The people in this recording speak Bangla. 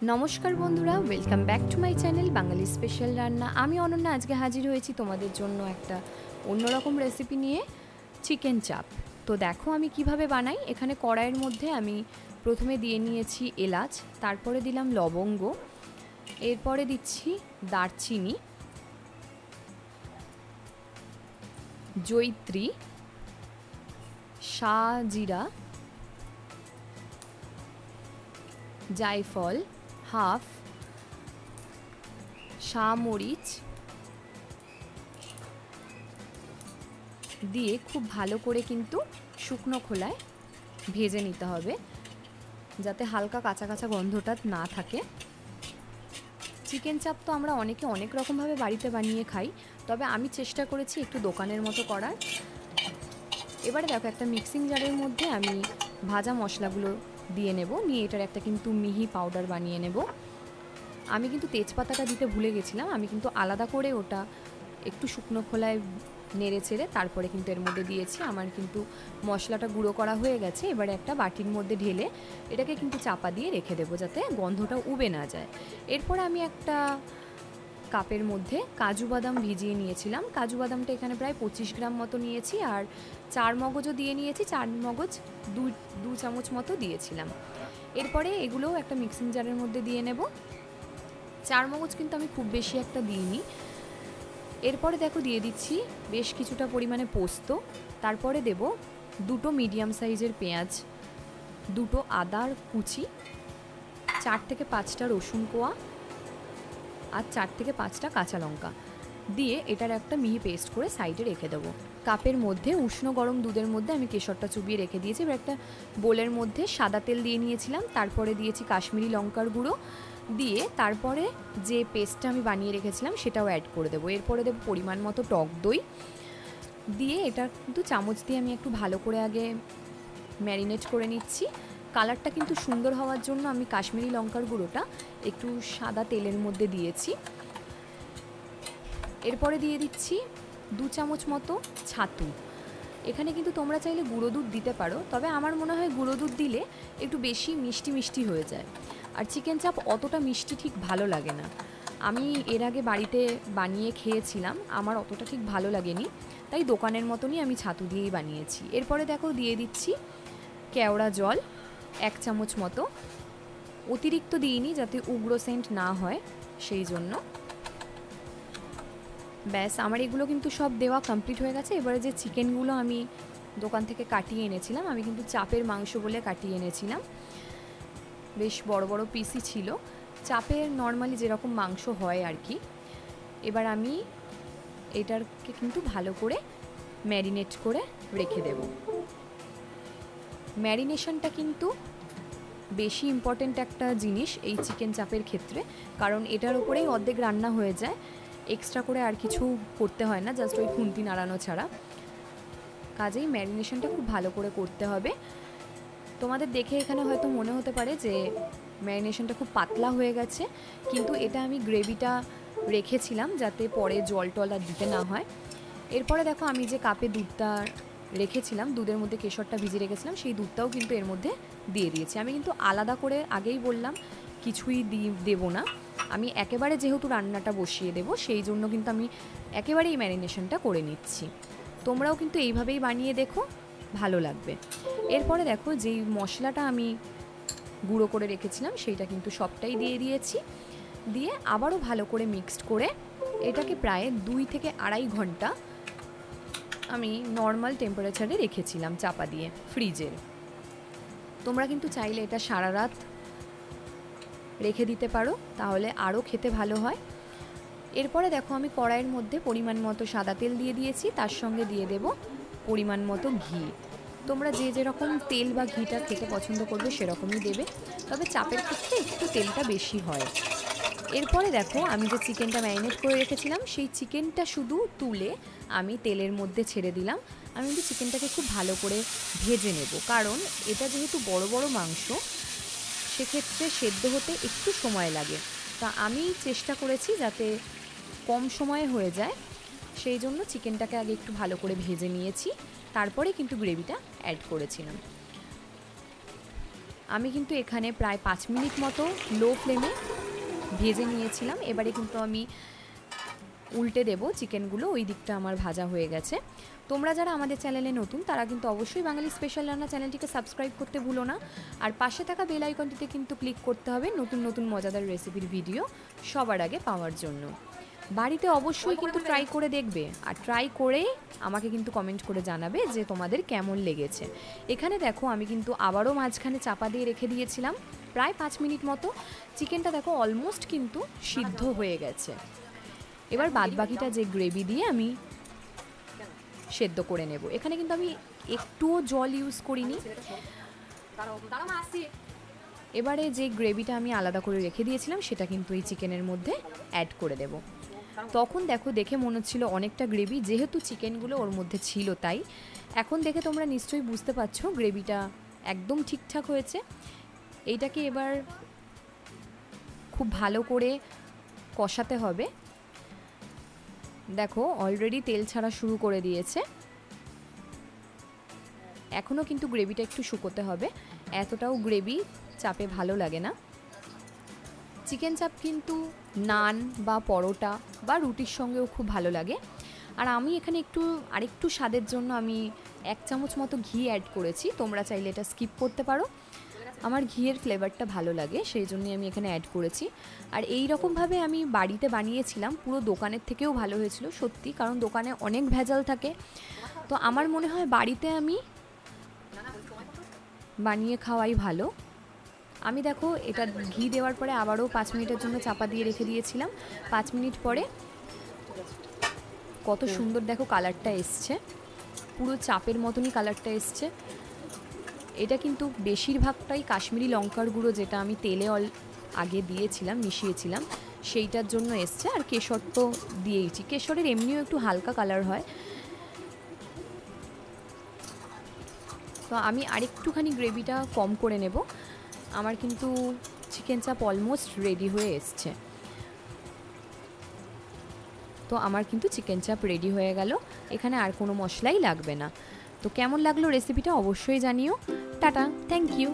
नमस्कार बंधुरा welcome back to my channel Bangali special रान्ना। आमी अनन्या आज के हाजिर होयेछि तोमादेर जोन्नो एकटा अन्यरकम रेसिपि निये चिकेन चाप। तो देखो आमी किभाबे बानाई। एखाने कड़ाइयेर मध्य आमी प्रथमे दिये नियेछि एलाच, तारपरे दिलाम लवंग, एरपरे दिচ্ছি दारचिनी, जयित्री, शाहजिरा, जायफल, हाफ, शाहमरिच दिए खूब भालो करे किन्तु शुकनो खोलाय भेजे निते हबे जाते हालका काँचा काँचा गन्धटा ना थाके। चिकेन चाप तो आमरा अनेके अनेक रकम भावे बाड़ीते बानिये खाई, तबे आमी चेष्टा करेछि एकटु दोकानेर मतो करार। एबारे देखो एकटा मिक्सिंग जारेर मध्य आमी भाजा मशलागुलो दिए नेब, निये एटार एकटा किन्तु मिहि पाउडार बानिये नेब। आमी किन्तु तेजपाताटा दिते भुले गेछिलाम, आमी किन्तु आलादा करे ओटा एकटु शुकनो खोलाय नेड़े चेड़े तारपरे किन्तु एर मध्य दिएछि। आमार किन्तु मशलाटा गुঁড়ো करा हये गेछे। एबारे एकटा बाटिर मध्य ढेले एटाके किन्तु चापा दिए रेखे देब जाते गन्धटा उबे ना जाय। एरपर आमी एकटा कापेर मध्य काजू बादाम भिजिए निয়েছিলাম। काजू बादामटा एखाने प्राय 25 ग्राम मतो निয়েছি আর चार मगजও দিয়ে নিয়েছি। चार मगज दू चामच मतो দিয়েছিলাম। এরপরে এগুলো একটা মিক্সিং জারের মধ্যে দিয়ে নেব। चार मगज কিন্তু আমি খুব বেশি একটা দিইনি। এরপরে দেখো দিয়ে দিচ্ছি বেশ কিছুটা পরিমাণে পোস্ত, তারপরে দেব দুটো মিডিয়াম সাইজের পেঁয়াজ, দুটো আদার কুচি, 4 থেকে 5টা রসুন কোয়া আর 4 থেকে 5টা কাঁচা লঙ্কা দিয়ে এটার একটা মিহি পেস্ট করে সাইডে রেখে দেবো। কাপের মধ্যে উষ্ণ গরম দুধের মধ্যে আমি কেশরটা চুবিয়ে রেখে দিয়েছি। এবার একটা বোলের মধ্যে সাদা তেল দিয়ে নিয়েছিলাম, তারপরে দিয়েছি কাশ্মীরি লঙ্কার গুঁড়ো দিয়ে তারপরে যে পেস্টটা আমি বানিয়ে রেখেছিলাম সেটাও অ্যাড করে দেবো। এরপরে দেবো পরিমাণ মতো টক দই দিয়ে এটা কিন্তু চামচ দিয়ে আমি একটু ভালো করে আগে ম্যারিনেট করে নিচ্ছি। কালারটা কিন্তু সুন্দর হওয়ার জন্য আমি কাশ্মীরি লঙ্কার গুঁড়োটা একটু সাদা তেলের মধ্যে দিয়েছি। এরপরে দিয়ে দিচ্ছি 2 চামচ মতো ছাতু। এখানে কিন্তু তোমরা চাইলে গুঁড়ো দুধ দিতে পারো, তবে আমার মনে হয় গুঁড়ো দুধ দিলে একটু বেশি মিষ্টি মিষ্টি হয়ে যায় আর চিকেন চাপ অতটা মিষ্টি ঠিক ভালো লাগে না। আমি এর আগে বাড়িতে বানিয়ে খেয়েছিলাম, আমার অতটা ঠিক ভালো লাগেনি, তাই দোকানের মতনই আমি ছাতু দিয়েই বানিয়েছি। এরপরে দেখো দিয়ে দিচ্ছি কেওড়া জল 1 চামচ মতো, অতিরিক্ত দিইনি যাতে উগ্র সেন্ট না হয় সেই জন্য। ব্যাস আমার এগুলো কিন্তু সব দেওয়া কমপ্লিট হয়ে গেছে। এবারে যে চিকেনগুলো আমি দোকান থেকে কাটিয়ে এনেছিলাম, আমি কিন্তু চাপের মাংস বলে কাটিয়ে এনেছিলাম, বেশ বড় বড় পিসই ছিল, চাপের নর্মালি যেরকম মাংস হয় আর কি। এবার আমি এটাকে কিন্তু ভালো করে ম্যারিনেট করে রেখে দেব। ম্যারিনেশনটা কিন্তু বেশি ইম্পর্ট্যান্ট একটা জিনিস এই চিকেন চাপের ক্ষেত্রে, কারণ এটার উপরেই অর্ধেক রান্না হয়ে যায়, এক্সট্রা করে আর কিছু করতে হয় না, জাস্ট ওই খুন্তি নাড়ানো ছাড়া। কাজেই ম্যারিনেশনটা খুব ভালো করে করতে হবে। তোমাদের দেখে এখানে হয়তো মনে হতে পারে যে ম্যারিনেশনটা খুব পাতলা হয়ে গেছে, কিন্তু এটা আমি গ্রেভিটা রেখেছিলাম যাতে পরে জল টল আর দিতে না হয়। এরপরে দেখো আমি যে কাপে দুধটা রেখেছিলাম, দুধের মধ্যে কেশরটা ভিজিয়ে রেখেছিলাম, সেই দুধটাও কিন্তু এর মধ্যে দিয়ে দিয়েছি। আমি কিন্তু আলাদা করে আগেই বললাম কিছুই দেবো না, আমি একেবারে যেহেতু রান্নাটা বসিয়ে দেবো সেই জন্য কিন্তু আমি একেবারেই ম্যারিনেশনটা করে নিচ্ছি। তোমরাও কিন্তু এইভাবেই বানিয়ে দেখো, ভালো লাগবে। এরপরে দেখো যেই মশলাটা আমি গুঁড়ো করে রেখেছিলাম সেইটা কিন্তু সবটাই দিয়ে দিয়েছি, দিয়ে আবারও ভালো করে মিক্সড করে এটাকে প্রায় 2 থেকে 2.5 ঘন্টা আমি নর্মাল টেম্পারেচারে রেখেছিলাম চাপা দিয়ে ফ্রিজের। তোমরা কিন্তু চাইলে এটা সারা রাত রেখে দিতে পারো, তাহলে আরও খেতে ভালো হয়। এরপরে দেখো আমি কড়াইয়ের মধ্যে পরিমাণ মতো সাদা তেল দিয়ে দিয়েছি, তার সঙ্গে দিয়ে দেব পরিমাণ মতো ঘি। তোমরা যে যেরকম তেল বা ঘিটা খেতে পছন্দ করবে সেরকমই দেবে, তবে চাপের ক্ষেত্রে একটু তেলটা বেশি হয়। এরপরে দেখো আমি যে চিকেনটা ম্যারিনেট করে রেখেছিলাম সেই চিকেনটা শুধু তুলে আমি তেলের মধ্যে ছেড়ে দিলাম। আমি কিন্তু চিকেনটাকে খুব ভালো করে ভেজে নেব, কারণ এটা যেহেতু বড় বড় মাংস সেক্ষেত্রে সেদ্ধ হতে একটু সময় লাগে, তা আমি চেষ্টা করেছি যাতে কম সময়ে হয়ে যায়, সেই জন্য চিকেনটাকে আগে একটু ভালো করে ভেজে নিয়েছি, তারপরে কিন্তু গ্রেভিটা অ্যাড করেছিলাম। আমি কিন্তু এখানে প্রায় 5 মিনিট মতো লো ফ্লেমে ভেজে নিয়েছিলাম। এবারে কিন্তু আমি উল্টে দেব চিকেনগুলো, ওই দিকটা আমার ভাজা হয়ে গেছে। তোমরা যারা আমাদের চ্যানেলে নতুন তারা কিন্তু অবশ্যই বাঙালি স্পেশাল রান্না চ্যানেলটিকে সাবস্ক্রাইব করতে ভুলো না, আর পাশে থাকা বেল আইকনটিতে কিন্তু ক্লিক করতে হবে নতুন নতুন মজাদার রেসিপির ভিডিও সবার আগে পাওয়ার জন্য। বাড়িতে অবশ্যই কিন্তু ট্রাই করে দেখবে, আর ট্রাই করে আমাকে কিন্তু কমেন্ট করে জানাবে যে তোমাদের কেমন লেগেছে। এখানে দেখো আমি কিন্তু আবারও মাঝখানে চাপা দিয়ে রেখে দিয়েছিলাম প্রায় 5 মিনিট মতো। চিকেনটা দেখো অলমোস্ট কিন্তু সিদ্ধ হয়ে গেছে। এবার বাদবাকিটা যে গ্রেভি দিয়ে আমি সেদ্ধ করে নেব। এখানে কিন্তু আমি একটুও জল ইউজ করিনি। এবারে যে গ্রেভিটা আমি আলাদা করে রেখে দিয়েছিলাম সেটা কিন্তু এই চিকেনের মধ্যে অ্যাড করে দেব। তখন দেখো দেখে মনে হচ্ছিল অনেকটা গ্রেভি, যেহেতু চিকেনগুলো ওর মধ্যে ছিল তাই। এখন দেখে তোমরা নিশ্চয়ই বুঝতে পারছো গ্রেভিটা একদম ঠিকঠাক হয়েছে। এইটাকে এবার খুব ভালো করে কষাতে হবে। দেখো অলরেডি তেল ছাড়া শুরু করে দিয়েছে। এখনও কিন্তু গ্রেভিটা একটু শুকোতে হবে, এতটাও গ্রেভি চাপে ভালো লাগে না। চিকেন চাপ কিন্তু নান বা পরোটা বা রুটির সঙ্গেও খুব ভালো লাগে। আর আমি এখানে আরেকটু স্বাদের জন্য আমি 1 চামচ মতো ঘি অ্যাড করেছি। তোমরা চাইলে এটা স্কিপ করতে পারো, আমার ঘিয়ের ফ্লেভারটা ভালো লাগে সেই জন্যই আমি এখানে অ্যাড করেছি। আর এই রকমভাবে আমি বাড়িতে বানিয়েছিলাম, পুরো দোকানের থেকেও ভালো হয়েছিল সত্যি, কারণ দোকানে অনেক ভেজাল থাকে। তো আমার মনে হয় বাড়িতে আমি বানিয়ে খাওয়াই ভালো। আমি দেখো এটা ঘি দেওয়ার পরে আবারও 5 মিনিটের জন্য চাপা দিয়ে রেখে দিয়েছিলাম। 5 মিনিট পরে কত সুন্দর দেখো কালারটা এসছে, পুরো চাপের মতনই কালারটা এসছে। এটা কিন্তু বেশিরভাগটাই কাশ্মীরি লঙ্কার গুঁড়ো, যেটা আমি তেলে আগে দিয়েছিলাম, মিশিয়েছিলাম, সেইটার জন্য এসছে। আর কেশর তো দিয়েইছি, কেশরের এমনিও একটু হালকা কালার হয়। তো আমি আরেকটুখানি গ্রেভিটা কম করে নেব। আমার কিন্তু চিকেন চাপ অলমোস্ট রেডি হয়ে এসছে। তো আমার কিন্তু চিকেন চাপ রেডি হয়ে গেল, এখানে আর কোনো মশলাই লাগবে না। তো কেমন লাগলো রেসিপিটা অবশ্যই জানিও। Tata, thank you.